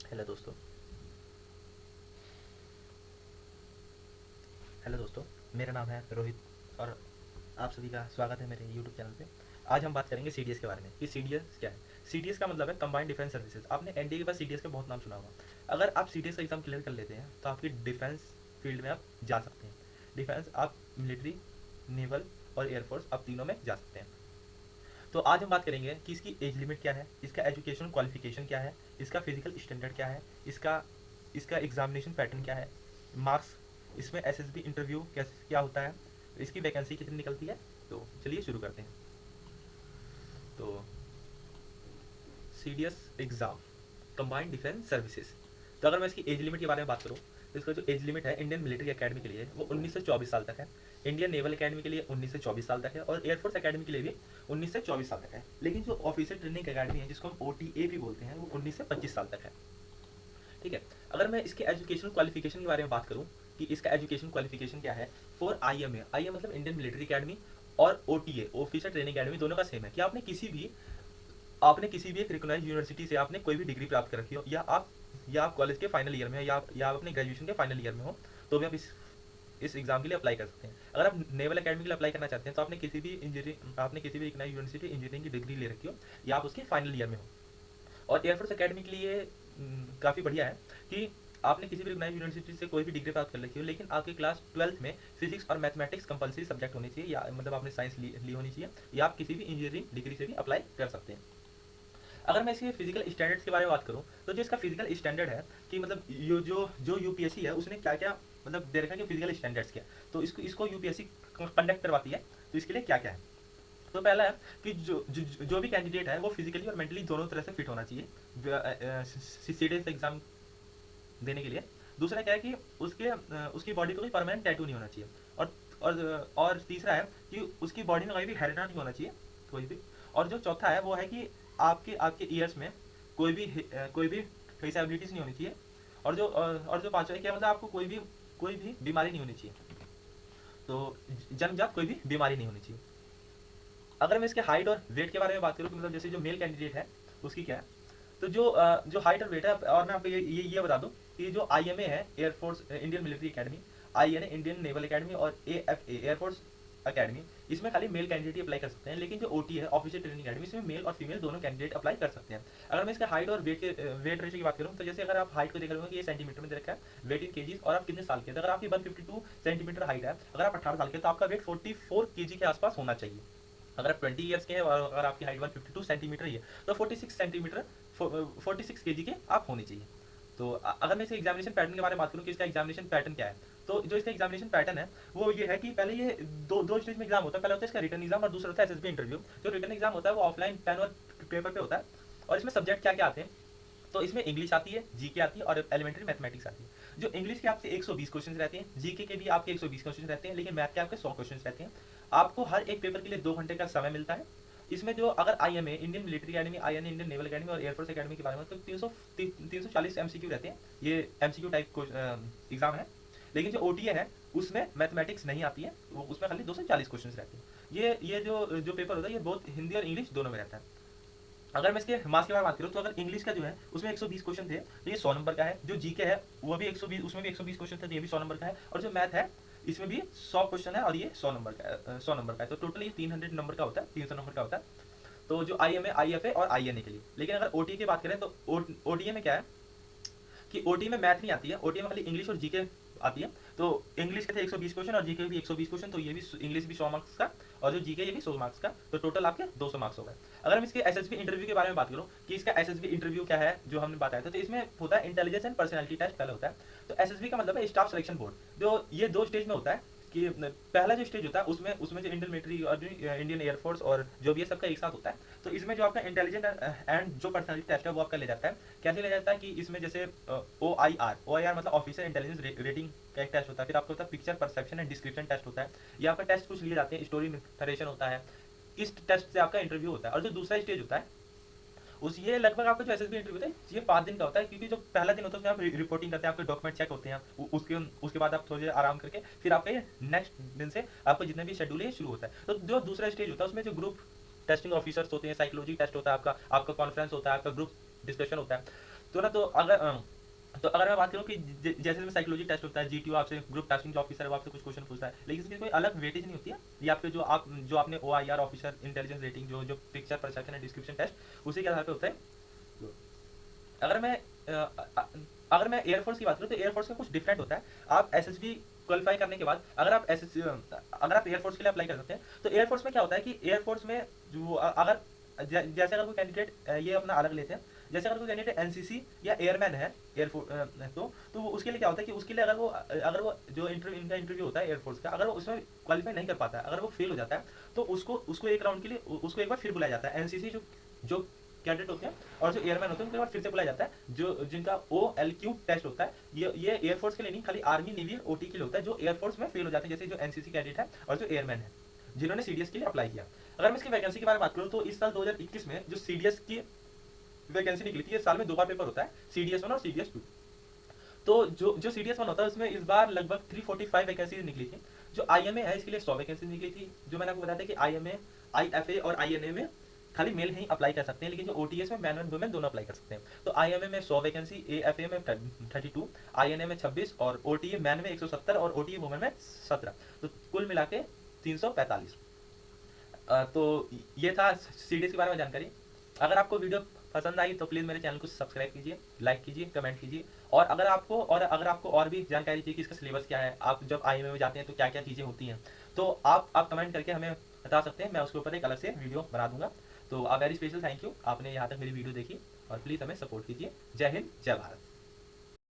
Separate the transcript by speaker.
Speaker 1: Hello दोस्तों। Hello दोस्तों, मेरा नाम है रोहित और आप सभी का स्वागत है मेरे यूट्यूब चैनल पे। आज हम बात करेंगे सीडीएस के बारे में कि सीडीएस क्या है। सीडीएस का मतलब है कंबाइंड डिफेंस सर्विसेज। आपने एनडीए के पास सीडीएस का बहुत नाम सुना होगा। अगर आप सीडीएस का एग्जाम क्लियर कर लेते हैं तो आपकी डिफेंस फील्ड में आप जा सकते हैं। डिफेंस आप मिलिट्री, नेवल और एयरफोर्स आप तीनों में जा सकते हैं। तो आज हम बात करेंगे कि इसकी एज लिमिट क्या है, इसका एजुकेशन क्वालिफिकेशन क्या है, इसका फिजिकल स्टैंडर्ड क्या है, इसका इसका एग्जामिनेशन पैटर्न क्या है, मार्क्स, इसमें एसएसबी इंटरव्यू कैसे क्या होता है, इसकी वैकेंसी कितनी निकलती है। तो चलिए शुरू करते हैं। तो CDS exam combined defence services. तो अगर मैं इसकी एज लिमिट के बारे में बात करूँ तो इसका जो एज लिमिट है इंडियन मिलिट्री अकेडमी के लिए वो 19 से 24 साल तक है। इंडियन नेवल अकेडमी के लिए 19 से 24 साल तक है और एयरफोर्स अकेडमी के लिए भी 19 से 24 साल तक है। लेकिन जो ऑफिसर ट्रेनिंग अकेडमी है जिसको हम ओटीए भी बोलते हैं वो 19 से 25 साल तक है। ठीक है। अगर मैं इसके एजुकेशन क्वालिफिकेशन के बारे में बात करूँ कि इसका एजुकेशन क्वालिफिकेशन क्या है फॉर आईएमए, आईएम मतलब इंडियन मिलिट्री अकेडमी, और ओटीए ऑफिसर ट्रेनिंग अकेडमी दोनों का सेम है कि आपने किसी भी एक रिकॉग्नाइज यूनिवर्सिटी से आपने कोई भी डिग्री प्राप्त कर रखी हो या आप कॉलेज के फाइनल ईयर में हो या आप अपने ग्रेजुएशन के फाइनल ईयर में हो तो भी आप इस एग्जाम के लिए अप्लाई कर सकते हैं। अगर आप नेवल अकेडमी के लिए अप्लाई करना चाहते हैं तो आपने किसी भी रिकॉग्नाइज यूनिवर्सिटी इंजीनियरिंग की डिग्री ले रखी हो या आप उसके फाइनल ईयर में हो। और एयरफोर्स अकेडमी के लिए काफ़ी बढ़िया है कि आपने किसी भी रिकॉग्नाइज यूनिवर्सिटी से कोई भी डिग्री प्राप्त कर रखी हो लेकिन आपके क्लास 12th में फिजिक्स और मैथमेटिक्स कंपलसरी सब्जेक्ट होनी चाहिए, या मतलब आपने साइंस ली होनी चाहिए, या आप किसी भी इंजीनियरिंग डिग्री से भी अप्लाई कर सकते हैं। अगर मैं इसके फिजिकल स्टैंडर्ड्स के बारे में बात करूँ तो जो इसका फिजिकल स्टैंडर्ड है कि मतलब जो यूपीएससी है उसने क्या क्या मतलब दे रखा है कि फिजिकल स्टैंडर्ड्स क्या, तो इसको यूपीएससी कंडक्ट करवाती है। तो इसके लिए क्या क्या है, तो पहला है कि जो भी कैंडिडेट है वो फिजिकली और मेंटली दोनों तरह से फिट होना चाहिए सीडीएस एग्जाम देने के लिए। दूसरा क्या है कि उसकी बॉडी को कोई परमानेंट टैटू नहीं होना चाहिए। और तीसरा है कि उसकी बॉडी में कोई भी हेरिना नहीं होना चाहिए, कोई भी। और जो चौथा है वो है कि आपके आपके ईयर्स में कोई भी डिसेबिलिटीज नहीं होनी चाहिए। और जो पांचवा है क्या मतलब आपको कोई भी बीमारी नहीं होनी चाहिए। तो जन्मजात कोई भी बीमारी नहीं होनी चाहिए। अगर मैं इसके हाइट और वेट के बारे में बात करूँ तो मतलब जैसे जो मेल कैंडिडेट है उसकी क्या है, तो जो हाइट और वेट है, और मैं आपको ये बता दूं कि जो आईएमए है air force Indian military academy, INA Indian naval academy और एएफए एयरफोर्स अकेडमी, इसमें खाली मेल कैंडिडेट अप्लाई कर सकते हैं। लेकिन जो ओटी है ऑफिसर ट्रेनिंग अकेडमी, इसमें मेल और फीमेल दोनों कैंडिडेट अप्लाई कर सकते हैं। अगर मैं इसका हाइट और वेट रेशियो की बात करूँ तो जैसे अगर आप हाइट को देख रहे हो कि ये सेंटीमीटर में दे रखा है, वेट इन केजीज, और आप कितने साल के, तो अगर आपकी 152 सेंटीमीटर हाइट है, अगर आप 18 साल के तो आपका वेट 44 केजी के आसपास होना चाहिए। अगर आप 20 ईयर्स के हैं और अगर आपकी हाइट 152 सेंटीमीटर ही है तो 46 सेंटीमीटर 46 केजी के आप होने चाहिए। तो अगर मैं इसके एग्जामिनेशन पैटर्न के बारे में बात करूँ कि इसका एग्जामिनेशन पैटर्न क्या है, तो जो इसका एग्जामिनेशन पैटर्न है वो ये है कि पहले ये दो स्टेज में एग्जाम होता है। पहला होता है इसका रिटर्न एग्जाम और दूसरा होता है एसएसबी इंटरव्यू। जो रिटर्न एग्जाम होता है वो ऑफलाइन पेन और पेपर पे होता है। और इसमें सब्जेक्ट क्या क्या आते हैं, तो इसमें इंग्लिश आती है, जीके आती है और एलिमेंट्री मैथमेटिक्स आती है। जो इंग्लिश के आपसे 120 क्वेश्चन रहते हैं, जीके के भी आपके 120 क्वेश्चन रहते हैं, लेकिन मैथ के आपके 100 क्वेश्चन रहते हैं। आपको हर एक पेपर के लिए 2 घंटे का समय मिलता है। इसमें जो अगर IMA Indian military academy, INA Indian naval academy और एयरफोर्स अकेडमी के बारे में तो 340 एमसीक्यू रहते हैं। ये एमसीक्यू टाइप एग्जाम है। लेकिन जो ओटीए है उसमें मैथमेटिक्स नहीं आती है, वो उसमें खाली 240 क्वेश्चन रहते हैं। ये जो पेपर होता है ये बहुत हिंदी और इंग्लिश दोनों में रहता है। अगर मैं इसके मार्क्स के बारे में बात करूँ तो अगर इंग्लिश का जो है उसमें 120 क्वेश्चन थे तो ये 100 नंबर का है। जो जीके है वो भी 120, उसमें भी 120 क्वेश्चन थे तो ये भी 100 नंबर का है। और जो मैथ है इसमें भी 100 क्वेश्चन है और ये 100 नंबर का 100 नंबर का है। तो टोटल ये 300 नंबर का होता है, 300 नंबर का होता है। तो जो आईएमए, आईएफए और आईएनए के लिए। लेकिन अगर ओटी की बात करें तो ओटीए में क्या है कि ओटी में मैथ नहीं आती है, ओटी में खाली इंग्लिश और जीके आती है। तो इंग्लिश के थे 120 क्वेश्चन और जीके भी 120 क्वेश्चन, तो ये भी इंग्लिश भी 100 मार्क्स का और जो जीके ये भी 100 मार्क्स का, तो टोटल आपके 200 मार्क्स हो गए। अगर हम इसके एसएसबी इंटरव्यू के बारे में बात करूँ कि इसका एसएसबी इंटरव्यू क्या है जो हमने बताया था, तो इसमें होता है इंटेलिजेंस एंड पर्सनैलिटी टेस्ट पहले होता है। तो एसएसबी का मतलब है स्टाफ सिलेक्शन बोर्ड। जो ये 2 स्टेज में होता है कि पहला जो स्टेज होता है उसमें उसमें जो इंडियन मिलिट्री और जो इंडियन एयरफोर्स और जो भी है सबका एक साथ होता है। तो इसमें जो आपका इंटेलिजेंट एंड जो पर्सनैलिटी टेस्ट है वो आपका ले जाता है। कैसे ले जाता है कि इसमें जैसे ओ आई आर मतलब ऑफिसर इंटेलिजेंस रेटिंग का एक टेस्ट होता है। फिर आपका होता है picture perception and description test होता है। ये आपका टेस्ट कुछ लिए जाते हैं, स्टोरी नरेशन होता है। इस टेस्ट से आपका इंटरव्यू होता है। और जो दूसरा स्टेज होता है उस ये लगभग आपका जो एसएसबी इंटरव्यू होता है ये 5 दिन का होता है, क्योंकि जो पहला दिन होता है उसमें आप रिपोर्टिंग करते हैं, आपके डॉक्यूमेंट चेक होते हैं। उसके बाद आप थोड़ी देर आराम करके फिर आपका ये नेक्स्ट दिन से आपका जितने भी शेड्यूल है ये शुरू होता है। तो जो दूसरा स्टेज होता है उसमें जो ग्रुप टेस्टिंग ऑफिसर्स होते हैं, साइकोलॉजी टेस्ट होता है, आपका आपका कॉन्फ्रेंस होता है, आपका ग्रुप डिस्कशन होता है। तो ना तो अगर मैं बात करूँ कि जैसे में साइकोलॉजी टेस्ट होता है, जीटीओ आपसे ग्रुप टास्किंग जो ऑफिसर है वो आपसे कुछ क्वेश्चन पूछता है, लेकिन इसकी कोई अलग वेटेज नहीं होती है। ये आपके जो आपने ओआईआर ऑफिसर इंटेलिजेंस रेटिंग जो जो picture perception and description test उसी के आधार पर होता है। अगर मैं अगर मैं एयरफोर्स की बात करूँ तो एयरफोर्स में कुछ डिफरेंट होता है। आप एसएसबी क्वालिफाई करने के बाद अगर आप एयरफोर्स के लिए अप्लाई कर सकते हैं, तो एयरफोर्स में क्या होता है कि एयरफोर्स में जो अगर जैसे अगर कोई कैंडिडेट ये अपना अलग लेते हैं, जैसे अगर कोई कैंडिडेट एनसीसी या एयरमैन है एयरफोर्स, तो उसके लिए क्या होता है कि उसके लिए अगर वो जो इंटरव्यू इनका इंटरव्यू होता है एयरफोर्स का, अगर वो उसमें क्वालिफाई नहीं कर पाता है, अगर वो फेल हो जाता है, तो उसको उसको एक राउंड के लिए उसको एक बार फिर बुलाया जाता है। एनसीसी जो कैडेट होते हैं और जो एयरमैन होते हैं उनके बाद फिर से बुलाया जाता है, जो जिनका OLQ टेस्ट होता है। ये एयरफोर्स के लिए नहीं, खाली आर्मी नेवी ओटी के लिए होता है, जो एयरफोर्स में फेल हो जाते हैं, जैसे जो एनसीसी कैडेट है और जो एयरमैन है जिन्होंने सीडीएस के लिए अप्लाई किया। अगर मैं इसकी वैकेंसी के बारे में बात करूँ तो इस साल 2021 में जो सीडीएस की वैकेंसी निकली थी, ये साल में 2 बार पेपर होता है, CDS 1 और CDS 2। तो जो CDS 1 होता है उसमें इस बार लगभग 345 वैकेंसी निकली थी। जो IMA है इसके लिए 100 वैकेंसी निकली थी। जो मैंने आपको बताया था कि IMA, IFA और INA में खाली मेल ही अप्लाई कर सकते हैं, लेकिन जो OTS में मैन एंड वुमेन दोनों अप्लाई कर सकते हैं। तो IMA में 100 वैकेंसी, AFA में 32, INA में 26 और OTA मैन में 170 और OTA वुमेन में 17। तो कुल मिला के 345। तो ये था सीडीएस के बारे में जानकारी। अगर आपको वीडियो पसंद आई तो प्लीज़ मेरे चैनल को सब्सक्राइब कीजिए, लाइक कीजिए, कमेंट कीजिए। और अगर आपको और भी जानकारी चाहिए कि इसका सिलेबस क्या है, आप जब IMA में जाते हैं तो क्या क्या चीज़ें होती हैं, तो आप कमेंट करके हमें बता सकते हैं, मैं उसके ऊपर एक अलग से वीडियो बना दूंगा। तो वेरी स्पेशल थैंक यू, आपने यहाँ तक मेरी वीडियो देखी और प्लीज़ हमें सपोर्ट कीजिए। जय हिंद, जय भारत।